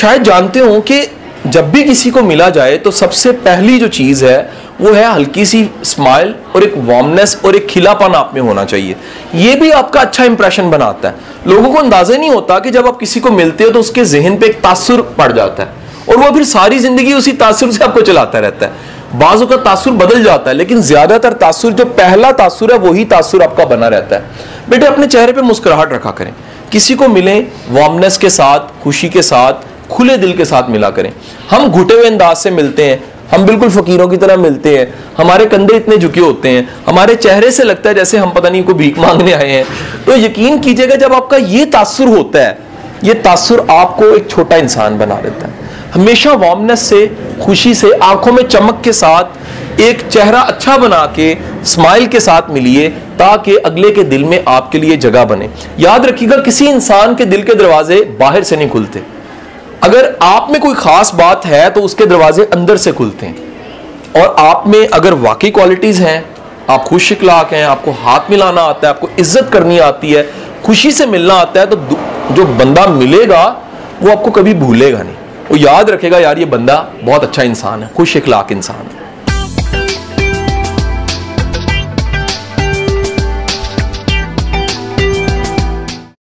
शायद जानते हो कि जब भी किसी को मिला जाए तो सबसे पहली जो चीज़ है वो है हल्की सी स्माइल और एक वार्मनेस और एक खिलापन आप में होना चाहिए। ये भी आपका अच्छा इंप्रेशन बनाता है। लोगों को अंदाजा नहीं होता कि जब आप किसी को मिलते हो तो उसके जहन पे एक तासुर पड़ जाता है और वो फिर सारी जिंदगी उसी तासुर से आपको चलाता रहता है। बाज़ों का तासुर बदल जाता है, लेकिन ज्यादातर तासुर जो पहला तासुर है वही तासुर आपका बना रहता है। बेटे अपने चेहरे पे मुस्कुराहट रखा करें, किसी को मिलें वार्मनेस के साथ, खुशी के साथ, खुले दिल के साथ मिला करें। हम घुटे हुए अंदाज से मिलते हैं, हम बिल्कुल फकीरों की तरह मिलते हैं, हमारे कंधे इतने झुके होते हैं, हमारे चेहरे से लगता है जैसे हम पता नहीं कोई भीख मांगने आए हैं। तो यकीन कीजिएगा जब आपका ये तासुर होता है, ये तासुर आपको एक छोटा इंसान बना देता है। हमेशा वार्मनेस से, खुशी से, आंखों में चमक के साथ, एक चेहरा अच्छा बना के, स्माइल के साथ मिलिए ताकि अगले के दिल में आपके लिए जगह बने। याद रखिएगा किसी इंसान के दिल के दरवाजे बाहर से नहीं खुलते। अगर आप में कोई खास बात है तो उसके दरवाजे अंदर से खुलते हैं। और आप में अगर वाकई क्वालिटीज हैं, आप खुश इखलाक हैं, आपको हाथ मिलाना आता है, आपको इज्जत करनी आती है, खुशी से मिलना आता है, तो जो बंदा मिलेगा वो आपको कभी भूलेगा नहीं। वो याद रखेगा यार ये बंदा बहुत अच्छा इंसान है, खुश इखलाक इंसान है।